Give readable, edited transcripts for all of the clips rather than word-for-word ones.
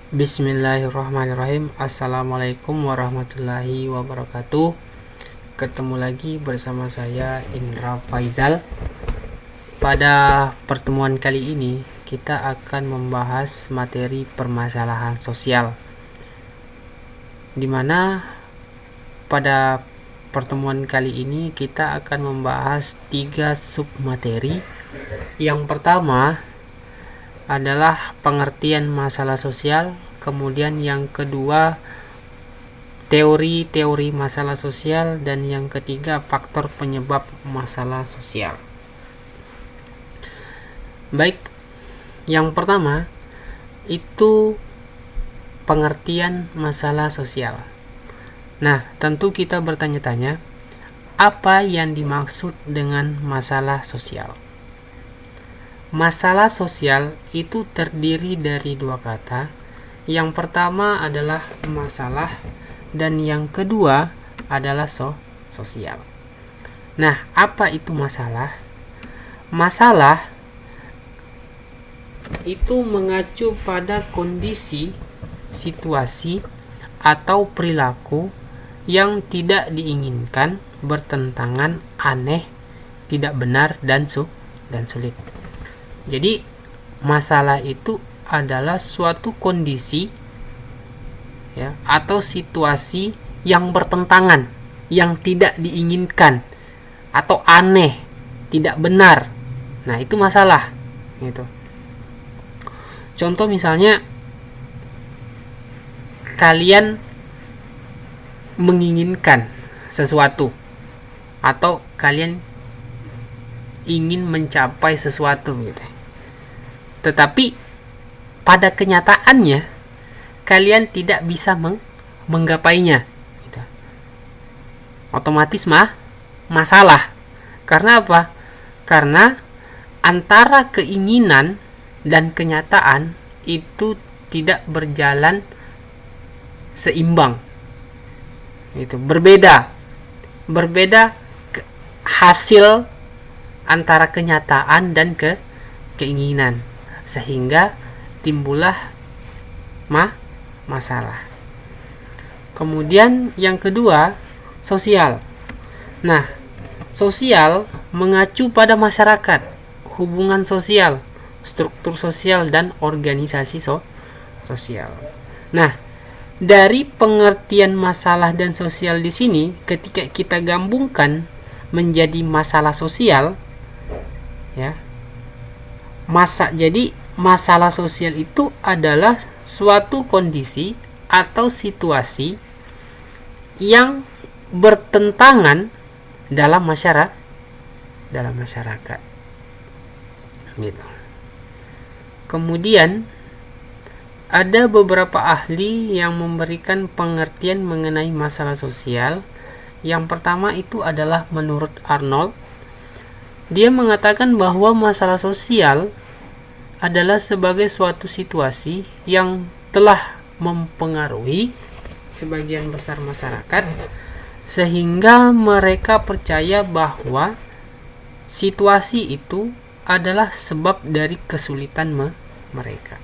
Bismillahirrahmanirrahim. Assalamualaikum warahmatullahi wabarakatuh. Ketemu lagi bersama saya Indra Faizal. Pada pertemuan kali ini kita akan membahas materi permasalahan sosial, dimana pada pertemuan kali ini kita akan membahas 3 submateri. Yang pertama adalah pengertian masalah sosial, kemudian yang kedua teori-teori masalah sosial, dan yang ketiga faktor penyebab masalah sosial. Baik, yang pertama itu pengertian masalah sosial. Nah, tentu kita bertanya-tanya, apa yang dimaksud dengan masalah sosial? Masalah sosial itu terdiri dari 2 kata. Yang pertama adalah masalah dan yang kedua adalah sosial. Nah, apa itu masalah? Masalah itu mengacu pada kondisi, situasi, atau perilaku yang tidak diinginkan, bertentangan, aneh, tidak benar, dan sulit. Jadi masalah itu adalah suatu kondisi ya, atau situasi yang bertentangan, yang tidak diinginkan, atau aneh, tidak benar. Nah, itu masalah gitu. Contoh misalnya kalian menginginkan sesuatu atau kalian ingin mencapai sesuatu gitu. Tetapi pada kenyataannya kalian tidak bisa menggapainya gitu. Otomatis masalah. Karena apa? Karena antara keinginan dan kenyataan itu tidak berjalan seimbang. Itu berbeda hasil antara kenyataan dan keinginan, sehingga timbullah masalah. Kemudian yang kedua, sosial. Nah, sosial mengacu pada masyarakat, hubungan sosial, struktur sosial, dan organisasi sosial. Nah, dari pengertian masalah dan sosial di sini, ketika kita gabungkan menjadi masalah sosial, ya. Jadi masalah sosial itu adalah suatu kondisi atau situasi yang bertentangan dalam masyarakat. Gitu. Kemudian ada beberapa ahli yang memberikan pengertian mengenai masalah sosial. Yang pertama itu adalah menurut Arnold. Dia mengatakan bahwa masalah sosial adalah sebagai suatu situasi yang telah mempengaruhi sebagian besar masyarakat, sehingga mereka percaya bahwa situasi itu adalah sebab dari kesulitan mereka.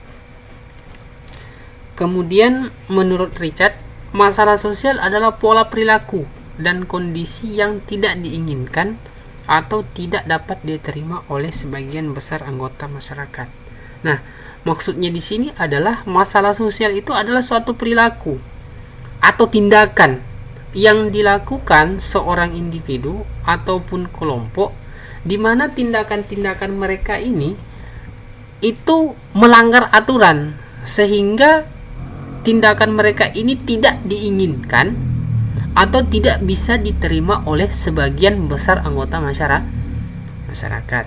Kemudian menurut Richard, masalah sosial adalah pola perilaku dan kondisi yang tidak diinginkan atau tidak dapat diterima oleh sebagian besar anggota masyarakat. Nah, maksudnya di sini adalah masalah sosial itu adalah suatu perilaku atau tindakan yang dilakukan seorang individu ataupun kelompok, di mana tindakan-tindakan mereka ini itu melanggar aturan, sehingga tindakan mereka ini tidak diinginkan atau tidak bisa diterima oleh sebagian besar anggota masyarakat.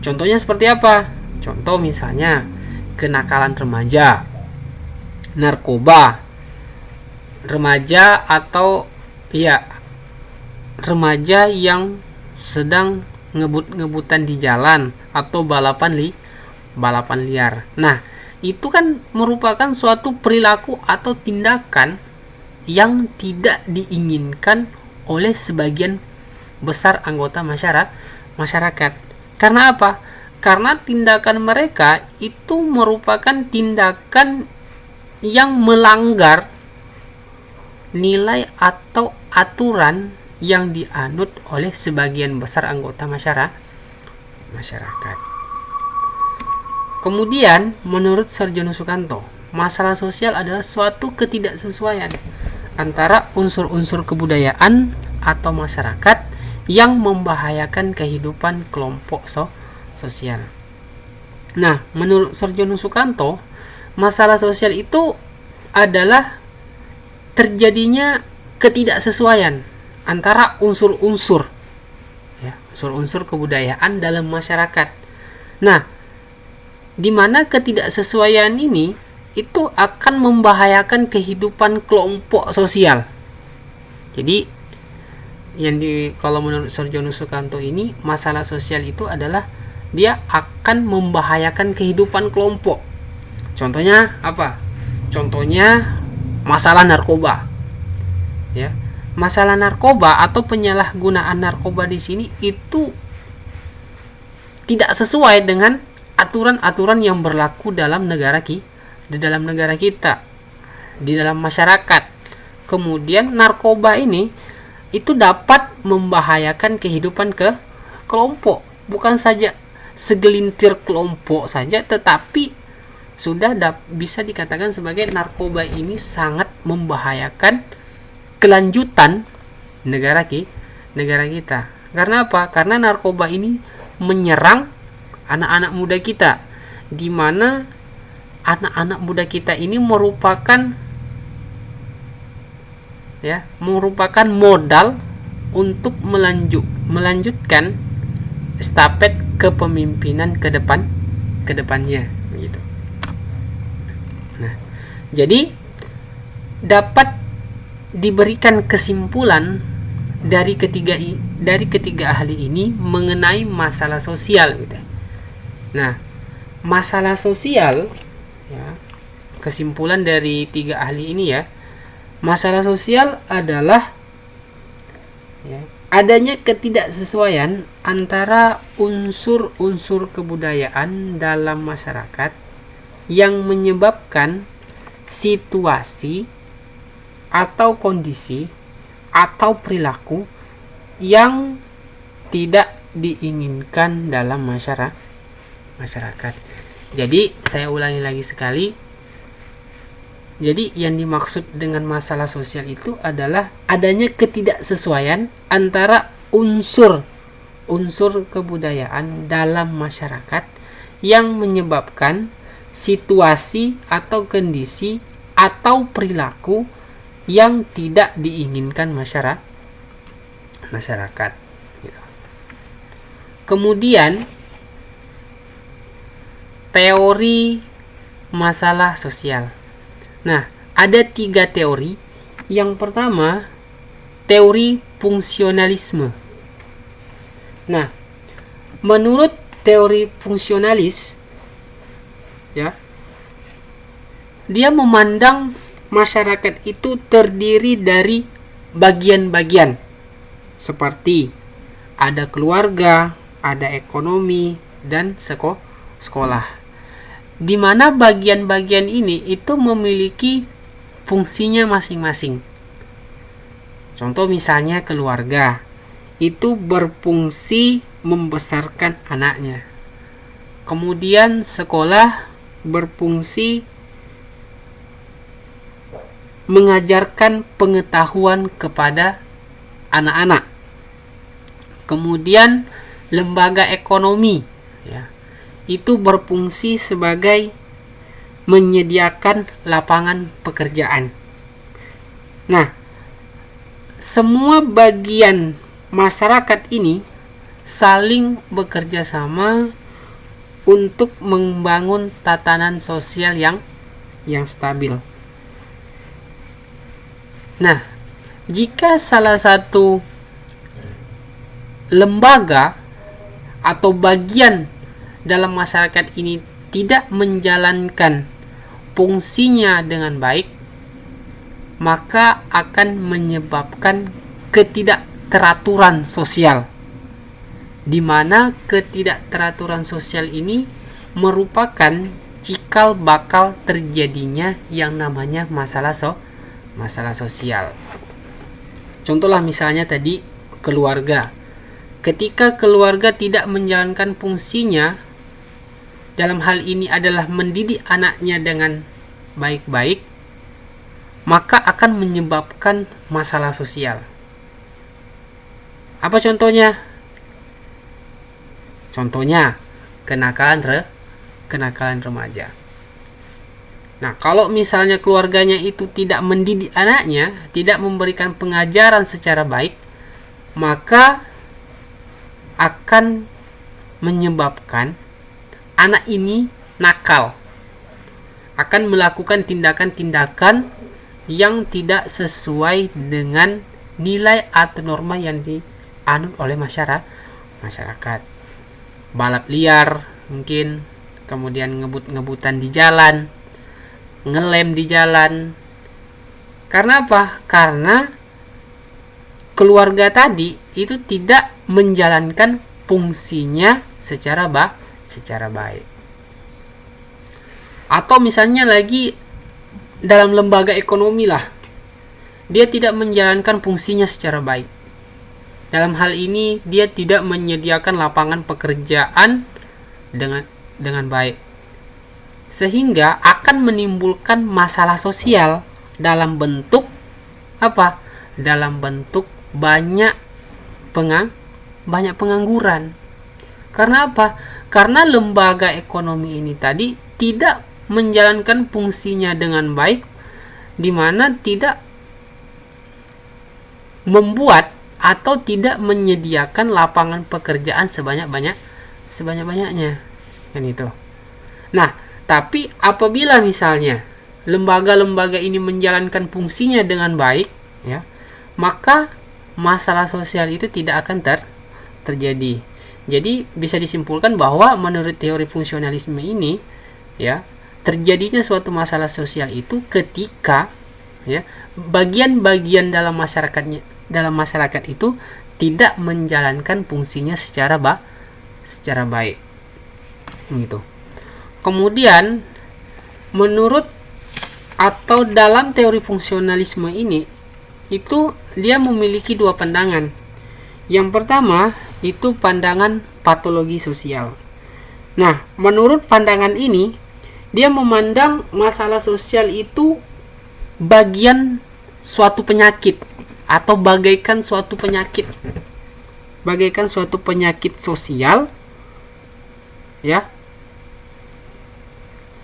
Contohnya seperti apa? Contoh misalnya kenakalan remaja, narkoba, remaja atau remaja yang sedang ngebut-ngebutan di jalan atau balapan liar. Nah, itu kan merupakan suatu perilaku atau tindakan yang tidak diinginkan oleh sebagian besar anggota masyarakat. Karena apa? Karena tindakan mereka itu merupakan tindakan yang melanggar nilai atau aturan yang dianut oleh sebagian besar anggota masyarakat. Kemudian, menurut Sarjono Sukanto, masalah sosial adalah suatu ketidaksesuaian antara unsur-unsur kebudayaan atau masyarakat yang membahayakan kehidupan kelompok sosial. Nah, menurut Sarjono Sukanto, masalah sosial itu adalah terjadinya ketidaksesuaian antara unsur-unsur kebudayaan dalam masyarakat. Nah, di mana ketidaksesuaian ini itu akan membahayakan kehidupan kelompok sosial. Jadi kalau menurut Sarjono Sukanto ini, masalah sosial itu adalah dia akan membahayakan kehidupan kelompok. Contohnya apa? Contohnya masalah narkoba. Ya. Masalah narkoba atau penyalahgunaan narkoba di sini itu tidak sesuai dengan aturan-aturan yang berlaku di dalam negara kita, di dalam masyarakat. Kemudian narkoba ini itu dapat membahayakan kehidupan kelompok, bukan saja segelintir kelompok saja, tetapi sudah bisa dikatakan sebagai narkoba ini sangat membahayakan kelanjutan negara kita. Karena apa? Karena narkoba ini menyerang anak-anak muda kita, di mana anak-anak muda kita ini merupakan modal untuk melanjutkan estafet kepemimpinan ke depannya begitu. Nah, jadi dapat diberikan kesimpulan dari ketiga ahli ini mengenai masalah sosial gitu. Nah, masalah sosial, ya, kesimpulan dari tiga ahli ini ya, masalah sosial adalah adanya ketidaksesuaian antara unsur-unsur kebudayaan dalam masyarakat yang menyebabkan situasi atau kondisi atau perilaku yang tidak diinginkan dalam masyarakat. Jadi saya ulangi lagi sekali. Jadi yang dimaksud dengan masalah sosial itu adalah adanya ketidaksesuaian antara unsur kebudayaan dalam masyarakat yang menyebabkan situasi atau kondisi atau perilaku yang tidak diinginkan masyarakat. Kemudian teori masalah sosial. Nah, ada 3 teori. Yang pertama, teori fungsionalisme. Nah, menurut teori fungsionalis, ya, dia memandang masyarakat itu terdiri dari bagian-bagian, seperti ada keluarga, ada ekonomi, dan sekolah. Di mana bagian-bagian ini itu memiliki fungsinya masing-masing. Contoh misalnya keluarga itu berfungsi membesarkan anaknya. Kemudian sekolah berfungsi mengajarkan pengetahuan kepada anak-anak. Kemudian lembaga ekonomi, ya, itu berfungsi sebagai menyediakan lapangan pekerjaan. Nah, semua bagian masyarakat ini saling bekerja sama untuk membangun tatanan sosial yang stabil. Nah, jika salah satu lembaga atau bagian dalam masyarakat ini tidak menjalankan fungsinya dengan baik, maka akan menyebabkan ketidakteraturan sosial, di mana ketidakteraturan sosial ini merupakan cikal bakal terjadinya yang namanya masalah sosial. Contohlah misalnya tadi keluarga. Ketika keluarga tidak menjalankan fungsinya, dalam hal ini adalah mendidik anaknya dengan baik-baik, maka akan menyebabkan masalah sosial. Apa contohnya? Contohnya kenakalan remaja. Nah, kalau misalnya keluarganya itu tidak mendidik anaknya, tidak memberikan pengajaran secara baik, maka akan menyebabkan anak ini nakal, akan melakukan tindakan-tindakan yang tidak sesuai dengan nilai atau norma yang dianut oleh masyarakat. Balap liar mungkin, kemudian ngebut-ngebutan di jalan, ngelem di jalan. Karena apa? Karena keluarga tadi itu tidak menjalankan fungsinya secara baik. Atau misalnya lagi dalam lembaga ekonomi lah, dia tidak menjalankan fungsinya secara baik. Dalam hal ini dia tidak menyediakan lapangan pekerjaan dengan baik, sehingga akan menimbulkan masalah sosial dalam bentuk apa? Dalam bentuk banyak pengangguran. Karena apa? Karena lembaga ekonomi ini tadi tidak menjalankan fungsinya dengan baik, di mana tidak membuat atau tidak menyediakan lapangan pekerjaan sebanyak-banyaknya. Kan itu. Nah, tapi apabila misalnya lembaga-lembaga ini menjalankan fungsinya dengan baik, ya, maka masalah sosial itu tidak akan terjadi. Jadi bisa disimpulkan bahwa menurut teori fungsionalisme ini, ya, terjadinya suatu masalah sosial itu ketika, ya, bagian-bagian dalam masyarakat itu tidak menjalankan fungsinya secara baik. Gitu. Kemudian menurut atau dalam teori fungsionalisme ini itu dia memiliki dua pandangan. Yang pertama itu pandangan patologi sosial. Nah, menurut pandangan ini dia memandang masalah sosial itu bagian suatu penyakit atau bagaikan suatu penyakit. Bagaikan suatu penyakit sosial, ya,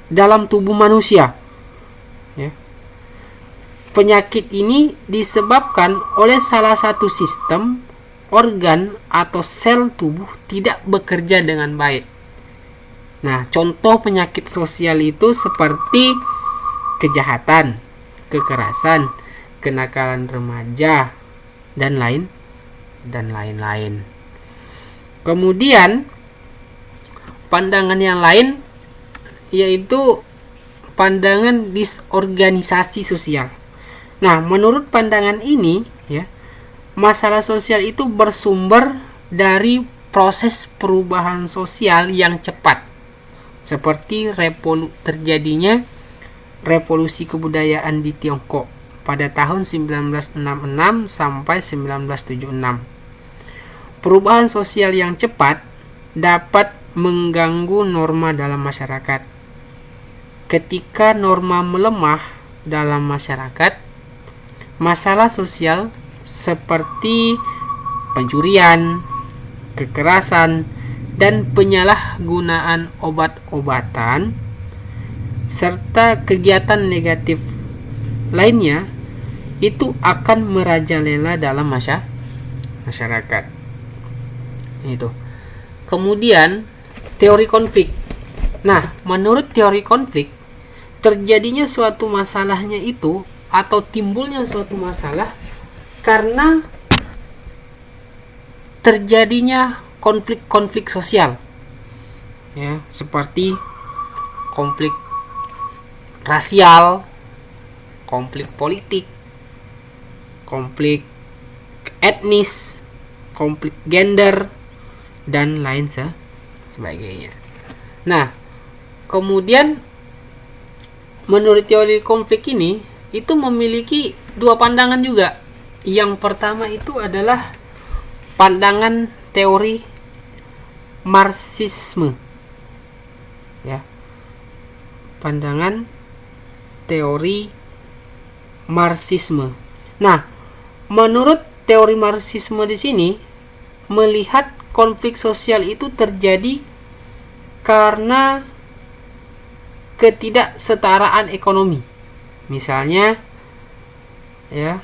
dalam tubuh manusia. Ya. Penyakit ini disebabkan oleh salah satu sistem, organ atau sel tubuh tidak bekerja dengan baik. Nah, contoh penyakit sosial itu seperti kejahatan, kekerasan, kenakalan remaja, dan lain-lain. Kemudian pandangan yang lain yaitu pandangan disorganisasi sosial. Nah, menurut pandangan ini, ya, masalah sosial itu bersumber dari proses perubahan sosial yang cepat, seperti terjadinya revolusi kebudayaan di Tiongkok pada tahun 1966 sampai 1976. Perubahan sosial yang cepat dapat mengganggu norma dalam masyarakat. Ketika norma melemah dalam masyarakat, masalah sosial seperti pencurian, kekerasan, dan penyalahgunaan obat-obatan serta kegiatan negatif lainnya itu akan merajalela dalam masyarakat. Itu. Kemudian teori konflik. Nah, menurut teori konflik, terjadinya suatu masalahnya itu atau timbulnya suatu masalah karena terjadinya konflik-konflik sosial, ya, seperti konflik rasial, konflik politik, konflik etnis, konflik gender, dan lain sebagainya. Nah, kemudian menurut teori konflik ini itu memiliki dua pandangan juga. Yang pertama itu adalah pandangan teori Marxisme, ya, pandangan teori Marxisme. Nah, menurut teori Marxisme di sini melihat konflik sosial itu terjadi karena ketidaksetaraan ekonomi. Misalnya, ya,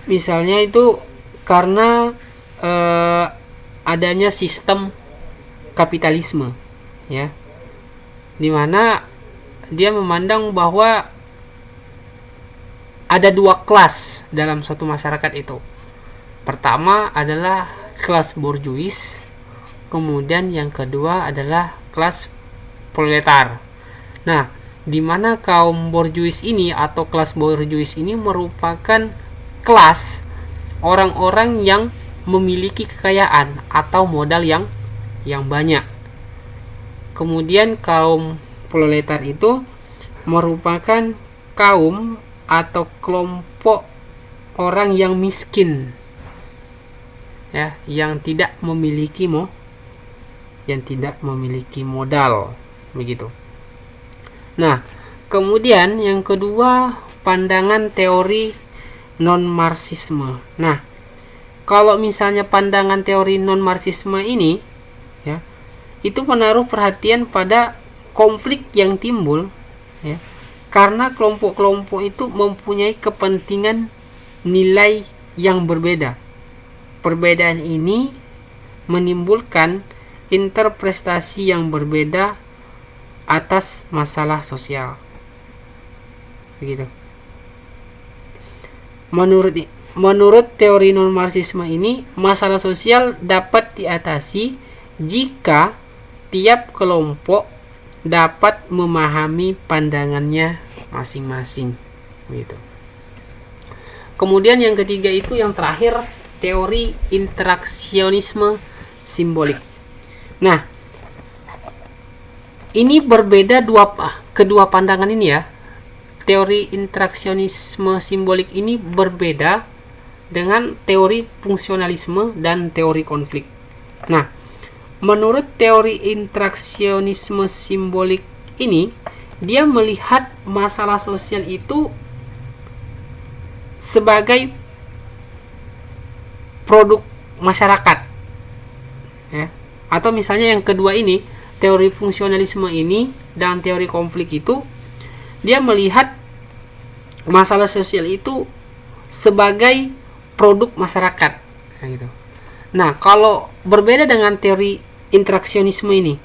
misalnya itu karena adanya sistem kapitalisme, ya, dimana dia memandang bahwa ada dua kelas dalam suatu masyarakat itu. Pertama adalah kelas borjuis, kemudian yang kedua adalah kelas proletar. Nah, di mana kaum borjuis ini atau kelas borjuis ini merupakan kelas orang-orang yang memiliki kekayaan atau modal yang banyak. Kemudian kaum proletar itu merupakan kaum atau kelompok orang yang miskin, ya, yang tidak memiliki modal, begitu. Nah, kemudian yang kedua, pandangan teori non-marxisme. Nah, kalau misalnya pandangan teori non-marxisme ini, ya, itu menaruh perhatian pada konflik yang timbul, ya, karena kelompok-kelompok itu mempunyai kepentingan nilai yang berbeda. Perbedaan ini menimbulkan interpretasi yang berbeda atas masalah sosial. Begitu. Menurut teori non-marxisme ini, masalah sosial dapat diatasi jika tiap kelompok dapat memahami pandangannya masing-masing. Begitu. Kemudian yang ketiga itu yang terakhir, teori interaksionisme simbolik. Nah, ini berbeda kedua pandangan ini, ya. Teori interaksionisme simbolik ini berbeda dengan teori fungsionalisme dan teori konflik. Nah, menurut teori interaksionisme simbolik ini, dia melihat masalah sosial itu sebagai produk masyarakat, ya. Atau misalnya yang kedua ini, teori fungsionalisme ini dan teori konflik itu, dia melihat masalah sosial itu sebagai produk masyarakat, gitu. Nah, kalau berbeda dengan teori interaksionisme ini,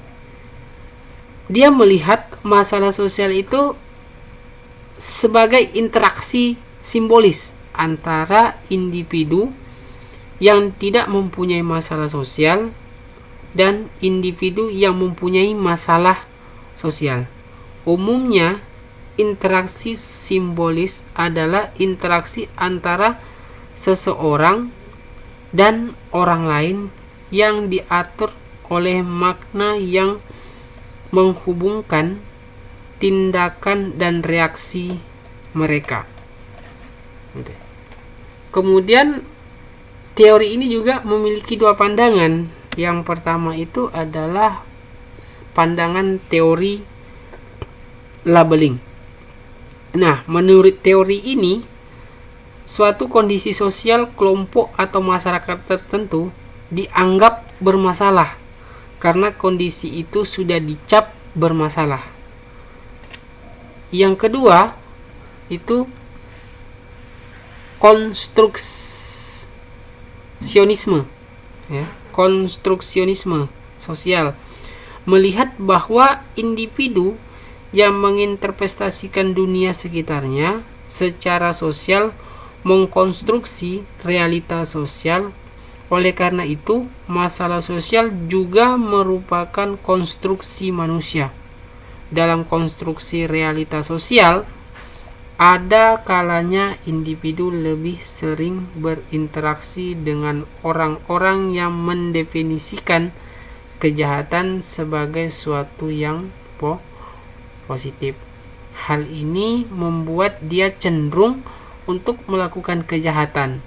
dia melihat masalah sosial itu sebagai interaksi simbolis antara individu yang tidak mempunyai masalah sosial dan individu yang mempunyai masalah sosial. Umumnya, interaksi simbolis adalah interaksi antara seseorang dan orang lain yang diatur oleh makna yang menghubungkan tindakan dan reaksi mereka. Kemudian teori ini juga memiliki dua pandangan. Yang pertama itu adalah pandangan teori labeling. Nah, menurut teori ini, suatu kondisi sosial kelompok atau masyarakat tertentu dianggap bermasalah karena kondisi itu sudah dicap bermasalah. Yang kedua itu konstruksionisme, ya, konstruksionisme sosial, melihat bahwa individu yang menginterpretasikan dunia sekitarnya secara sosial mengkonstruksi realitas sosial. Oleh karena itu, masalah sosial juga merupakan konstruksi manusia. Dalam konstruksi realitas sosial, ada kalanya individu lebih sering berinteraksi dengan orang-orang yang mendefinisikan kejahatan sebagai suatu yang positif. Hal ini membuat dia cenderung untuk melakukan kejahatan.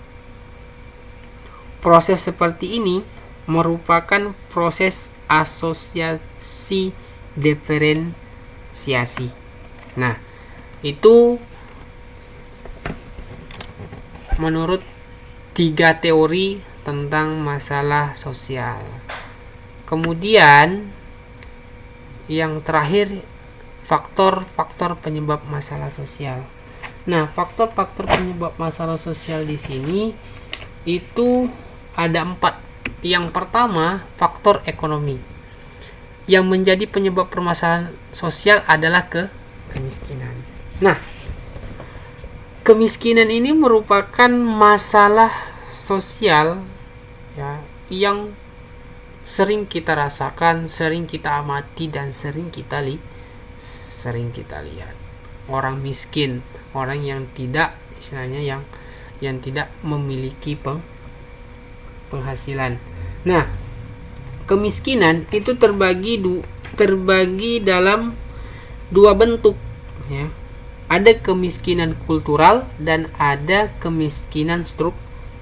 Proses seperti ini merupakan proses asosiasi diferensiasi. Nah, itu menurut 3 teori tentang masalah sosial. Kemudian yang terakhir, faktor-faktor penyebab masalah sosial. Nah, faktor-faktor penyebab masalah sosial di sini itu ada 4. Yang pertama, faktor ekonomi. Yang menjadi penyebab permasalahan sosial adalah kemiskinan. Nah, kemiskinan ini merupakan masalah sosial ya, yang sering kita rasakan, sering kita amati, dan sering kita lihat. Orang miskin, orang yang tidak, istilahnya yang tidak memiliki penghasilan. Nah, kemiskinan itu terbagi dalam 2 bentuk ya. Ada kemiskinan kultural dan ada kemiskinan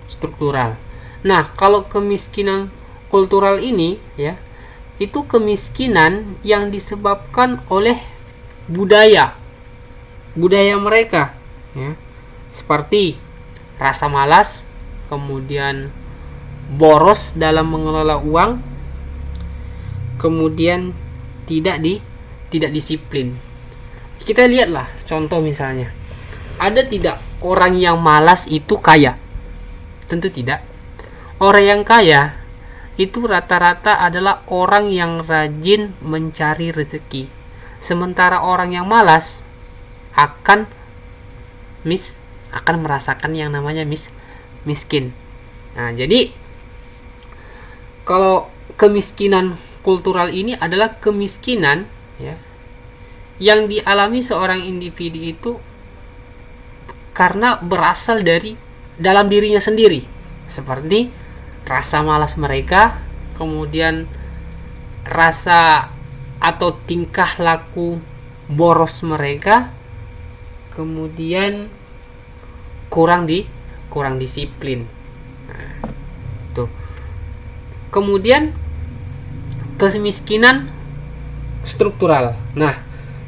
struktural. Nah, kalau kemiskinan kultural ini ya, itu kemiskinan yang disebabkan oleh budaya mereka ya. Seperti rasa malas, kemudian boros dalam mengelola uang, kemudian tidak disiplin. Kita lihatlah contoh misalnya, ada tidak orang yang malas itu kaya? Tentu tidak. Orang yang kaya itu rata-rata adalah orang yang rajin mencari rezeki. Sementara orang yang malas akan merasakan yang namanya miskin. Nah, jadi kalau kemiskinan kultural ini adalah kemiskinan ya, yang dialami seorang individu itu karena berasal dari dalam dirinya sendiri, seperti rasa malas mereka, kemudian rasa atau tingkah laku boros mereka, kemudian kurang disiplin. Nah, tuh. Kemudian kemiskinan struktural. Nah,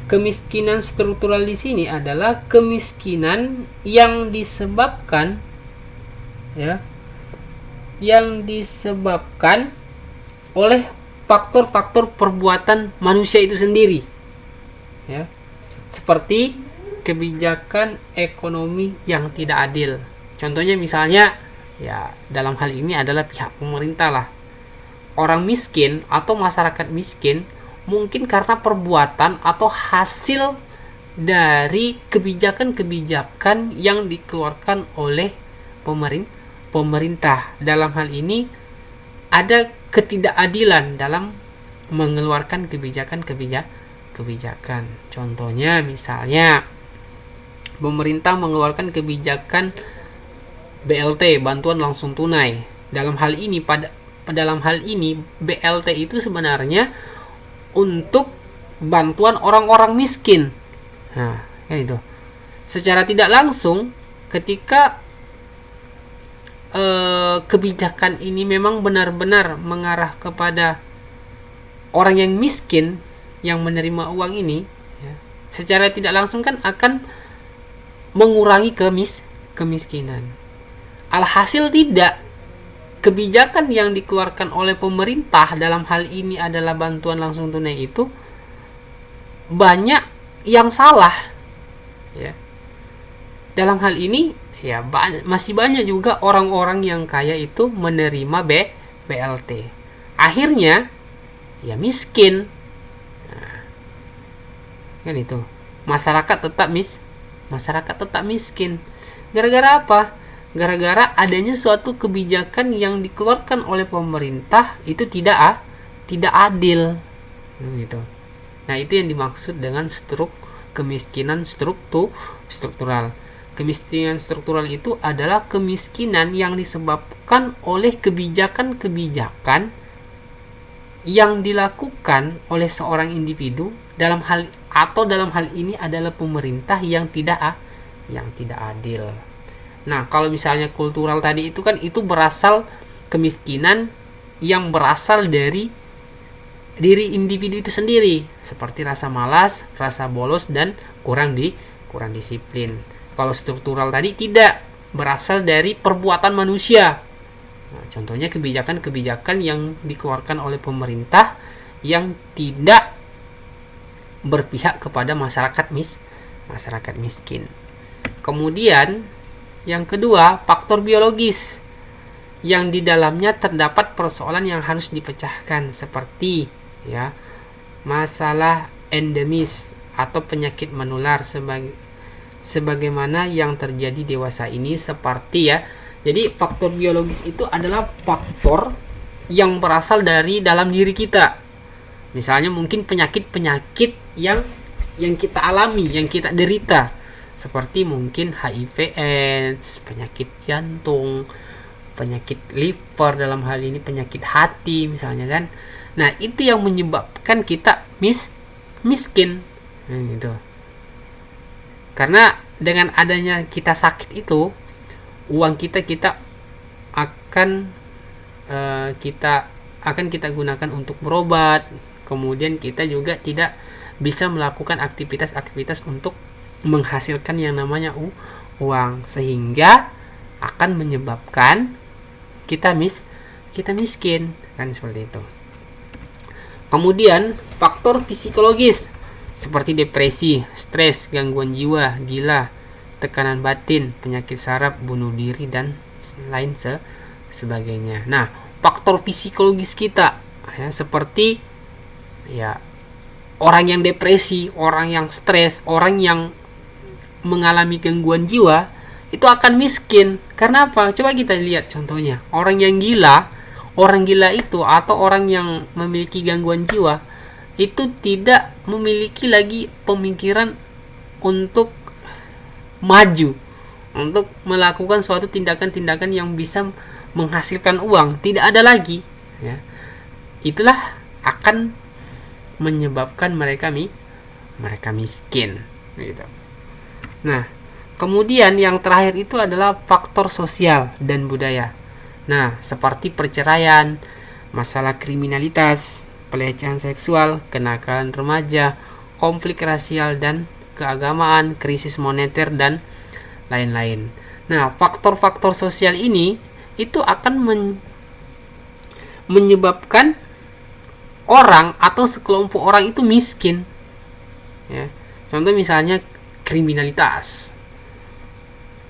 kemiskinan struktural di sini adalah kemiskinan yang disebabkan oleh faktor-faktor perbuatan manusia itu sendiri ya, seperti kebijakan ekonomi yang tidak adil. Contohnya misalnya ya, dalam hal ini adalah pihak pemerintah lah. Orang miskin atau masyarakat miskin mungkin karena perbuatan atau hasil dari kebijakan-kebijakan yang dikeluarkan oleh pemerintah. Dalam hal ini ada ketidakadilan dalam mengeluarkan kebijakan. Contohnya misalnya pemerintah mengeluarkan kebijakan BLT, bantuan langsung tunai. Dalam hal ini BLT itu sebenarnya untuk bantuan orang-orang miskin. Nah, kan itu. Secara tidak langsung, ketika kebijakan ini memang benar-benar mengarah kepada orang yang miskin yang menerima uang ini ya, secara tidak langsung kan akan mengurangi kemiskinan. Alhasil tidak, kebijakan yang dikeluarkan oleh pemerintah dalam hal ini adalah bantuan langsung tunai itu banyak yang salah ya. Dalam hal ini ya, masih banyak juga orang-orang yang kaya itu menerima BLT. Akhirnya ya miskin. Nah, kan itu. Masyarakat tetap miskin. Gara-gara apa? Gara-gara adanya suatu kebijakan yang dikeluarkan oleh pemerintah itu tidak adil. Gitu. Nah, itu yang dimaksud dengan kemiskinan struktural. Kemiskinan struktural itu adalah kemiskinan yang disebabkan oleh kebijakan-kebijakan yang dilakukan oleh seorang individu dalam hal ini adalah pemerintah yang tidak adil. Nah, kalau misalnya kultural tadi itu kan itu berasal kemiskinan yang berasal dari diri individu itu sendiri, seperti rasa malas, rasa bolos, dan kurang disiplin. Kalau struktural tadi tidak, berasal dari perbuatan manusia. Nah, contohnya kebijakan-kebijakan yang dikeluarkan oleh pemerintah yang tidak berpihak kepada masyarakat miskin. Kemudian yang kedua, faktor biologis yang di dalamnya terdapat persoalan yang harus dipecahkan, seperti masalah endemis atau penyakit menular sebagaimana yang terjadi dewasa ini, seperti jadi faktor biologis itu adalah faktor yang berasal dari dalam diri kita. Misalnya mungkin penyakit-penyakit yang kita alami, yang kita derita, seperti mungkin HIV/AIDS, penyakit jantung, penyakit liver, dalam hal ini penyakit hati misalnya kan. Nah, itu yang menyebabkan kita miskin. Gitu. Karena dengan adanya kita sakit itu, uang kita akan kita gunakan untuk berobat. Kemudian kita juga tidak bisa melakukan aktivitas-aktivitas untuk menghasilkan yang namanya uang, sehingga akan menyebabkan kita miskin, kan seperti itu. Kemudian faktor psikologis seperti depresi, stres, gangguan jiwa, gila, tekanan batin, penyakit saraf, bunuh diri, dan lain sebagainya. Nah, faktor psikologis kita seperti orang yang depresi, orang yang stres, orang yang mengalami gangguan jiwa itu akan miskin. Karena apa? Coba kita lihat contohnya. Orang gila itu atau orang yang memiliki gangguan jiwa itu tidak memiliki lagi pemikiran untuk maju, untuk melakukan suatu tindakan-tindakan yang bisa menghasilkan uang. Tidak ada lagi. Itulah akan menyebabkan mereka miskin. Gitu. Nah, kemudian yang terakhir itu adalah faktor sosial dan budaya. Nah, seperti perceraian, masalah kriminalitas, pelecehan seksual, kenakalan remaja, konflik rasial dan keagamaan, krisis moneter, dan lain-lain. Nah, faktor-faktor sosial ini itu akan menyebabkan orang atau sekelompok orang itu miskin. Contoh misalnya kriminalitas,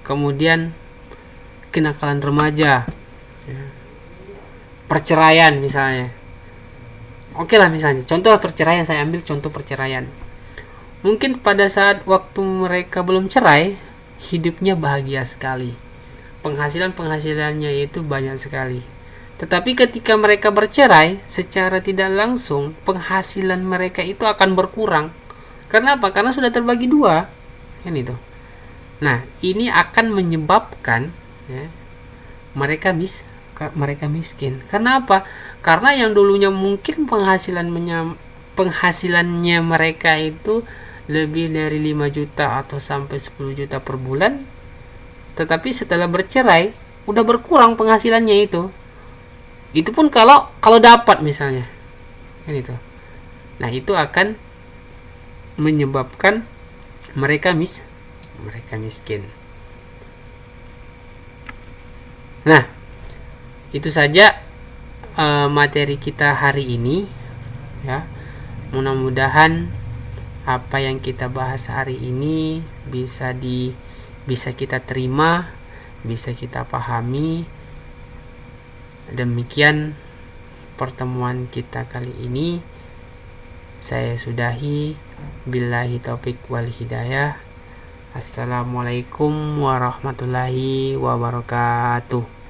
kemudian kenakalan remaja, perceraian misalnya. Oke lah, misalnya contoh perceraian, saya ambil contoh perceraian. Mungkin pada saat waktu mereka belum cerai, hidupnya bahagia sekali, penghasilannya itu banyak sekali. Tetapi ketika mereka bercerai, secara tidak langsung penghasilan mereka itu akan berkurang. Karena apa? Karena sudah terbagi dua, kan itu. Nah, ini akan menyebabkan mereka miskin. Karena apa? Karena yang dulunya mungkin penghasilannya mereka itu lebih dari 5 juta atau sampai 10 juta per bulan, tetapi setelah bercerai udah berkurang penghasilannya itu. Itu pun kalau dapat misalnya, kan itu. Nah, itu akan menyebabkan mereka miskin. Nah, itu saja materi kita hari ini, Mudah-mudahan apa yang kita bahas hari ini bisa kita terima, bisa kita pahami. Demikian pertemuan kita kali ini. Saya sudahi. Billahi taufik wal hidayah. Assalamualaikum warahmatullahi wabarakatuh.